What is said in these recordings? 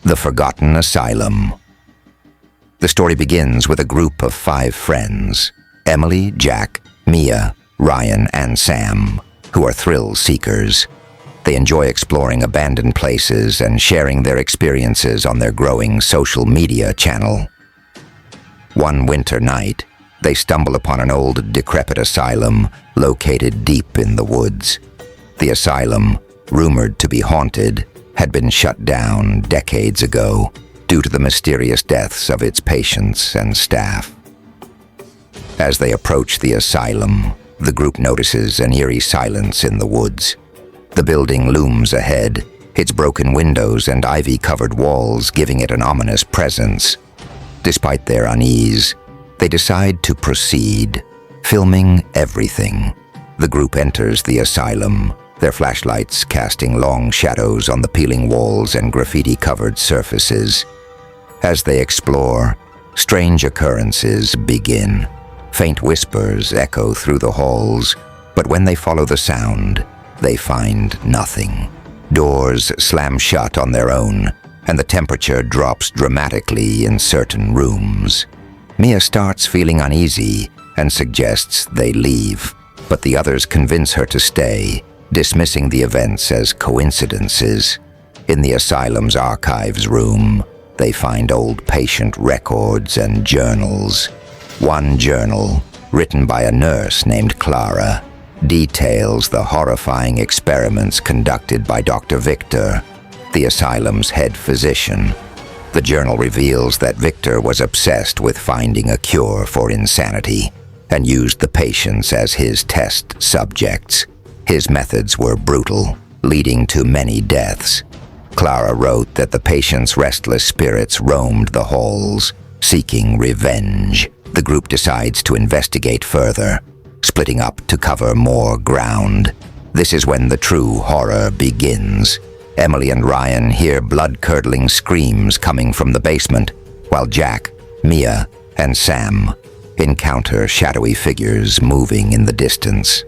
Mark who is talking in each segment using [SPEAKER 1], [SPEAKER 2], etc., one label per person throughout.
[SPEAKER 1] The Forgotten Asylum. The story begins with a group of 5 friends, Emily, Jack, Mia, Ryan, and Sam, who are thrill seekers. They enjoy exploring abandoned places and sharing their experiences on their growing social media channel. One winter night, they stumble upon an old, decrepit asylum located deep in the woods. The asylum, rumored to be haunted, had been shut down decades ago due to the mysterious deaths of its patients and staff. As they approach the asylum, the group notices an eerie silence in the woods. The building looms ahead, its broken windows and ivy-covered walls giving it an ominous presence. Despite their unease, they decide to proceed, filming everything. The group enters the asylum, their flashlights casting long shadows on the peeling walls and graffiti-covered surfaces. As they explore, strange occurrences begin. Faint whispers echo through the halls, but when they follow the sound, they find nothing. Doors slam shut on their own, and the temperature drops dramatically in certain rooms. Mia starts feeling uneasy and suggests they leave, but the others convince her to stay, dismissing the events as coincidences. In the asylum's archives room, they find old patient records and journals. One journal, written by a nurse named Clara, details the horrifying experiments conducted by Dr. Victor, the asylum's head physician. The journal reveals that Victor was obsessed with finding a cure for insanity and used the patients as his test subjects. His methods were brutal, leading to many deaths. Clara wrote that the patients' restless spirits roamed the halls, seeking revenge. The group decides to investigate further, splitting up to cover more ground. This is when the true horror begins. Emily and Ryan hear blood-curdling screams coming from the basement, while Jack, Mia, and Sam encounter shadowy figures moving in the distance.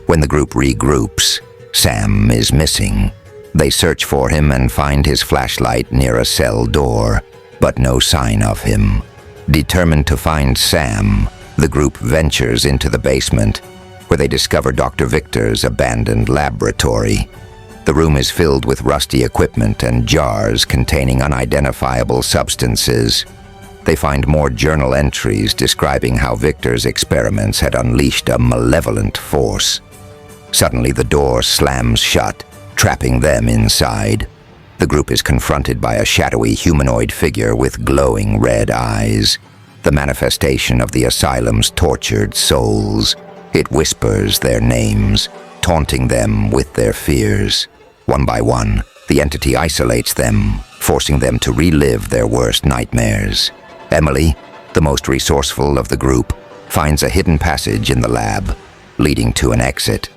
[SPEAKER 1] When the group regroups, Sam is missing. They search for him and find his flashlight near a cell door, but no sign of him. Determined to find Sam, the group ventures into the basement, where they discover Dr. Victor's abandoned laboratory. The room is filled with rusty equipment and jars containing unidentifiable substances. They find more journal entries describing how Victor's experiments had unleashed a malevolent force. Suddenly, the door slams shut, trapping them inside. The group is confronted by a shadowy humanoid figure with glowing red eyes, the manifestation of the asylum's tortured souls. It whispers their names, taunting them with their fears. One by one, the entity isolates them, forcing them to relive their worst nightmares. Emily, the most resourceful of the group, finds a hidden passage in the lab, leading to an exit.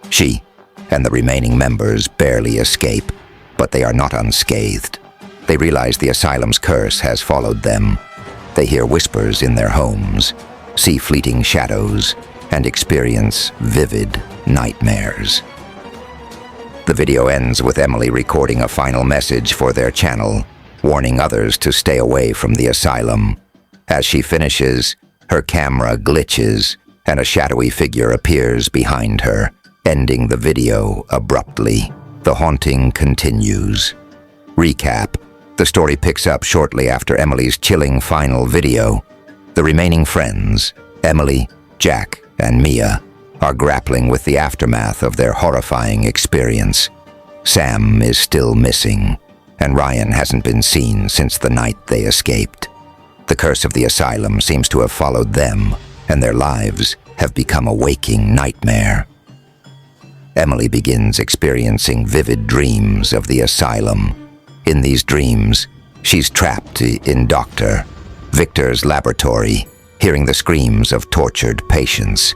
[SPEAKER 1] She and the remaining members barely escape, but they are not unscathed. They realize the asylum's curse has followed them. They hear whispers in their homes, see fleeting shadows, and experience vivid nightmares. The video ends with Emily recording a final message for their channel, warning others to stay away from the asylum. As she finishes, her camera glitches, and a shadowy figure appears behind her, ending the video abruptly. The haunting continues. Recap: the story picks up shortly after Emily's chilling final video. The remaining friends, Emily, Jack, and Mia, are grappling with the aftermath of their horrifying experience. Sam is still missing, and Ryan hasn't been seen since the night they escaped. The curse of the asylum seems to have followed them, and their lives have become a waking nightmare. Emily begins experiencing vivid dreams of the asylum. In these dreams, she's trapped in Dr. Victor's laboratory, hearing the screams of tortured patients.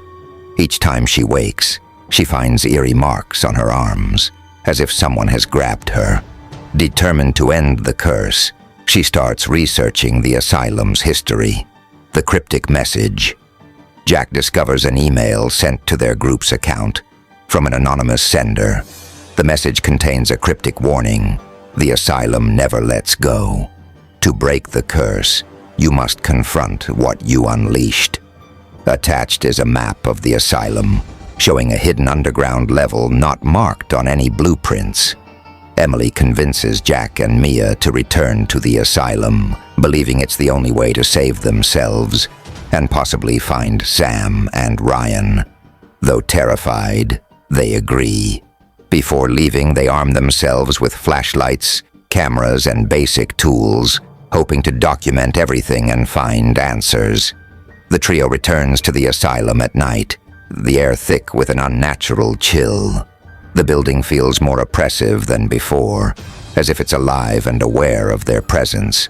[SPEAKER 1] Each time she wakes, she finds eerie marks on her arms, as if someone has grabbed her. Determined to end the curse, she starts researching the asylum's history. The cryptic message. Jack discovers an email sent to their group's account from an anonymous sender. The message contains a cryptic warning, the asylum never lets go. To break the curse, you must confront what you unleashed. Attached is a map of the asylum, showing a hidden underground level not marked on any blueprints. Emily convinces Jack and Mia to return to the asylum, believing it's the only way to save themselves and possibly find Sam and Ryan. Though terrified, they agree. Before leaving, they arm themselves with flashlights, cameras, and basic tools, hoping to document everything and find answers. The trio returns to the asylum at night, the air thick with an unnatural chill. The building feels more oppressive than before, as if it's alive and aware of their presence.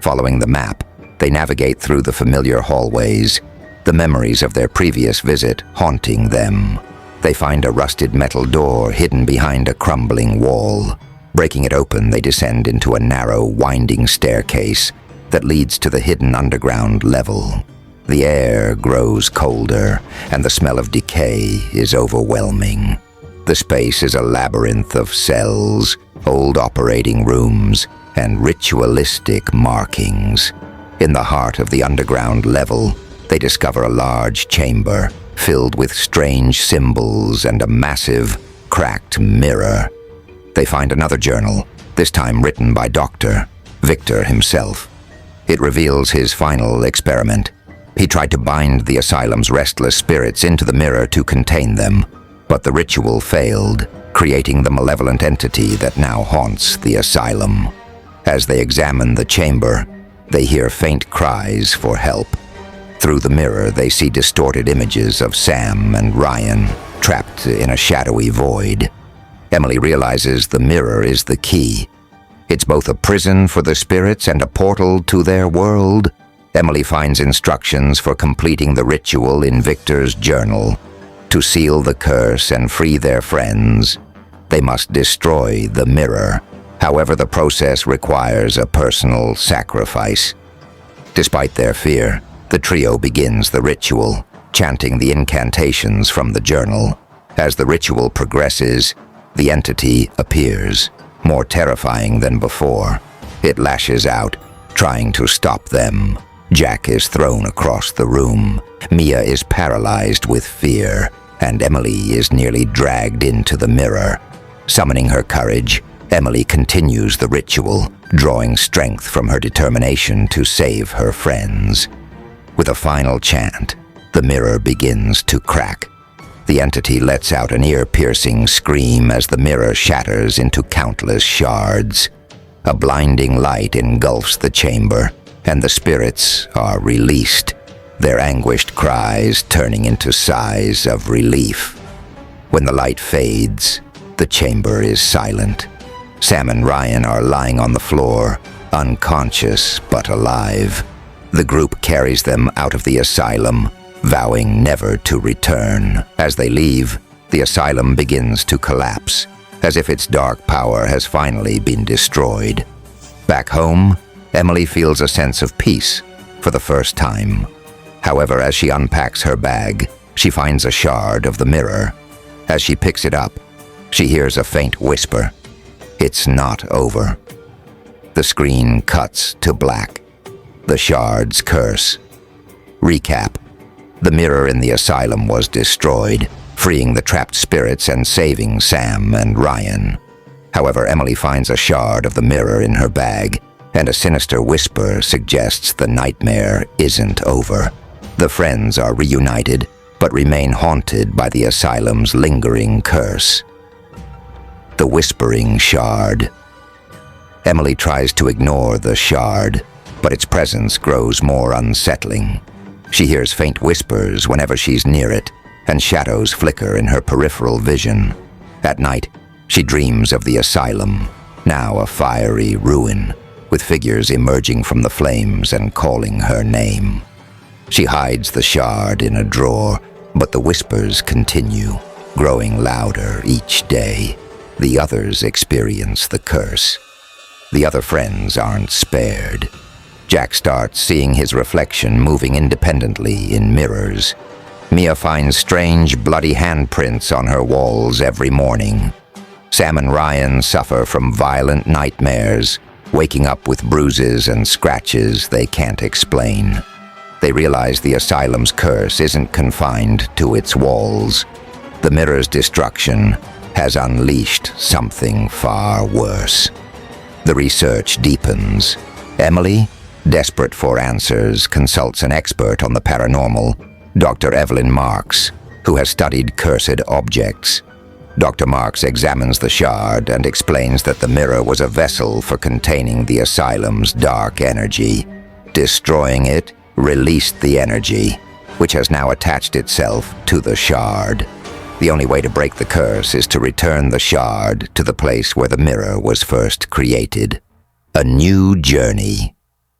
[SPEAKER 1] Following the map, they navigate through the familiar hallways, the memories of their previous visit haunting them. They find a rusted metal door hidden behind a crumbling wall. Breaking it open, they descend into a narrow, winding staircase that leads to the hidden underground level. The air grows colder, and the smell of decay is overwhelming. The space is a labyrinth of cells, old operating rooms, and ritualistic markings. In the heart of the underground level, they discover a large chamber filled with strange symbols and a massive, cracked mirror. They find another journal, this time written by Dr. Victor himself. It reveals his final experiment. He tried to bind the asylum's restless spirits into the mirror to contain them, but the ritual failed, creating the malevolent entity that now haunts the asylum. As they examine the chamber, they hear faint cries for help. Through the mirror, they see distorted images of Sam and Ryan, trapped in a shadowy void. Emily realizes the mirror is the key. It's both a prison for the spirits and a portal to their world. Emily finds instructions for completing the ritual in Victor's journal. To seal the curse and free their friends, they must destroy the mirror. However, the process requires a personal sacrifice. Despite their fear, the trio begins the ritual, chanting the incantations from the journal. As the ritual progresses, the entity appears, more terrifying than before. It lashes out, trying to stop them. Jack is thrown across the room. Mia is paralyzed with fear, and Emily is nearly dragged into the mirror. Summoning her courage, Emily continues the ritual, drawing strength from her determination to save her friends. With a final chant, the mirror begins to crack. The entity lets out an ear-piercing scream as the mirror shatters into countless shards. A blinding light engulfs the chamber, and the spirits are released, their anguished cries turning into sighs of relief. When the light fades, the chamber is silent. Sam and Ryan are lying on the floor, unconscious but alive. The group carries them out of the asylum, vowing never to return. As they leave, the asylum begins to collapse, as if its dark power has finally been destroyed. Back home, Emily feels a sense of peace for the first time. However, as she unpacks her bag, she finds a shard of the mirror. As she picks it up, she hears a faint whisper. It's not over. The screen cuts to black. The shard's curse. Recap. The mirror in the asylum was destroyed, freeing the trapped spirits and saving Sam and Ryan. However, Emily finds a shard of the mirror in her bag, and a sinister whisper suggests the nightmare isn't over. The friends are reunited, but remain haunted by the asylum's lingering curse. The whispering shard. Emily tries to ignore the shard, but its presence grows more unsettling. She hears faint whispers whenever she's near it, and shadows flicker in her peripheral vision. At night, she dreams of the asylum, now a fiery ruin, with figures emerging from the flames and calling her name. She hides the shard in a drawer, but the whispers continue, growing louder each day. The others experience the curse. The other friends aren't spared. Jack starts seeing his reflection moving independently in mirrors. Mia finds strange, bloody handprints on her walls every morning. Sam and Ryan suffer from violent nightmares, waking up with bruises and scratches they can't explain. They realize the asylum's curse isn't confined to its walls. The mirror's destruction has unleashed something far worse. The research deepens. Emily, desperate for answers, consults an expert on the paranormal, Dr. Evelyn Marks, who has studied cursed objects. Dr. Marks examines the shard and explains that the mirror was a vessel for containing the asylum's dark energy. Destroying it released the energy, which has now attached itself to the shard. The only way to break the curse is to return the shard to the place where the mirror was first created. A new journey.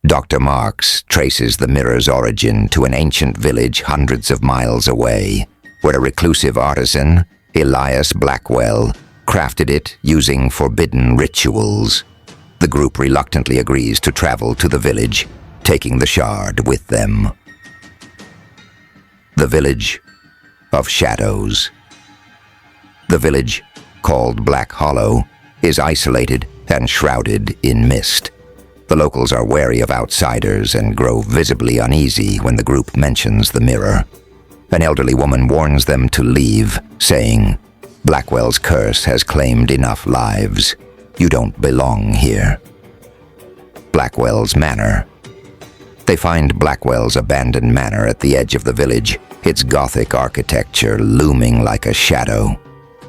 [SPEAKER 1] Dr. Marks traces the mirror's origin to an ancient village hundreds of miles away, where a reclusive artisan, Elias Blackwell, crafted it using forbidden rituals. The group reluctantly agrees to travel to the village, taking the shard with them. The Village of Shadows. The village, called Black Hollow, is isolated and shrouded in mist. The locals are wary of outsiders and grow visibly uneasy when the group mentions the mirror. An elderly woman warns them to leave, saying, "Blackwell's curse has claimed enough lives. You don't belong here." Blackwell's Manor. They find Blackwell's abandoned manor at the edge of the village, its Gothic architecture looming like a shadow.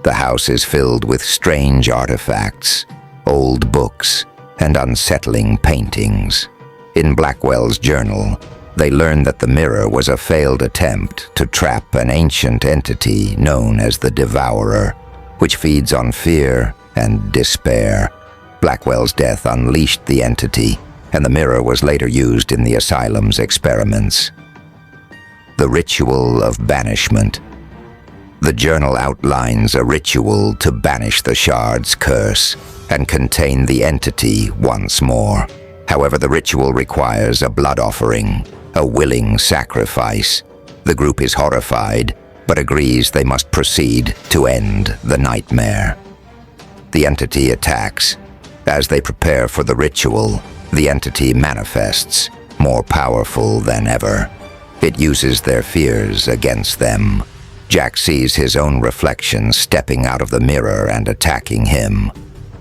[SPEAKER 1] The house is filled with strange artifacts, old books, and unsettling paintings. In Blackwell's journal, they learn that the mirror was a failed attempt to trap an ancient entity known as the Devourer, which feeds on fear and despair. Blackwell's death unleashed the entity, and the mirror was later used in the asylum's experiments. The Ritual of Banishment. The journal outlines a ritual to banish the shard's curse and contain the entity once more. However, the ritual requires a blood offering, a willing sacrifice. The group is horrified, but agrees they must proceed to end the nightmare. The entity attacks. As they prepare for the ritual, the entity manifests, more powerful than ever. It uses their fears against them. Jack sees his own reflection stepping out of the mirror and attacking him.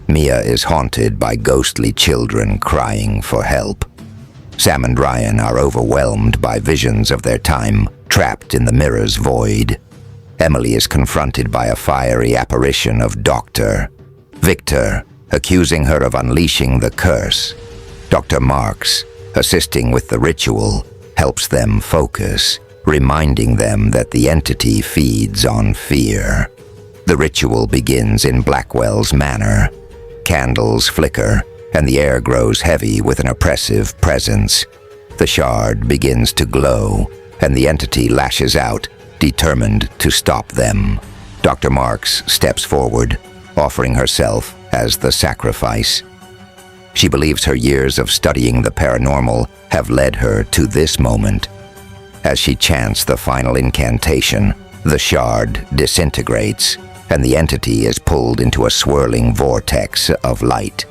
[SPEAKER 1] Mia is haunted by ghostly children crying for help. Sam and Ryan are overwhelmed by visions of their time trapped in the mirror's void. Emily is confronted by a fiery apparition of Dr. Victor, accusing her of unleashing the curse. Dr. Marks, assisting with the ritual, helps them focus, reminding them that the entity feeds on fear. The ritual begins in Blackwell's manor. Candles flicker, and the air grows heavy with an oppressive presence. The shard begins to glow, and the entity lashes out, determined to stop them. Dr. Marks steps forward, offering herself as the sacrifice. She believes her years of studying the paranormal have led her to this moment. As she chants the final incantation, the shard disintegrates, and the entity is pulled into a swirling vortex of light.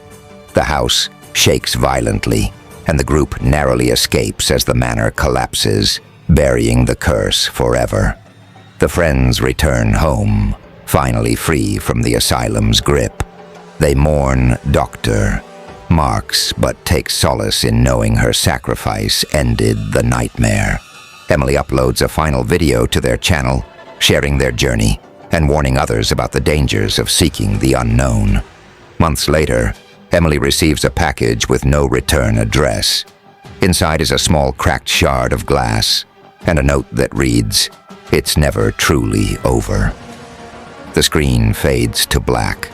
[SPEAKER 1] The house shakes violently, and the group narrowly escapes as the manor collapses, burying the curse forever. The friends return home, finally free from the asylum's grip. They mourn Dr. Marks, but take solace in knowing her sacrifice ended the nightmare. Emily uploads a final video to their channel, sharing their journey and warning others about the dangers of seeking the unknown. Months later, Emily receives a package with no return address. Inside is a small cracked shard of glass and a note that reads, "It's never truly over." The screen fades to black,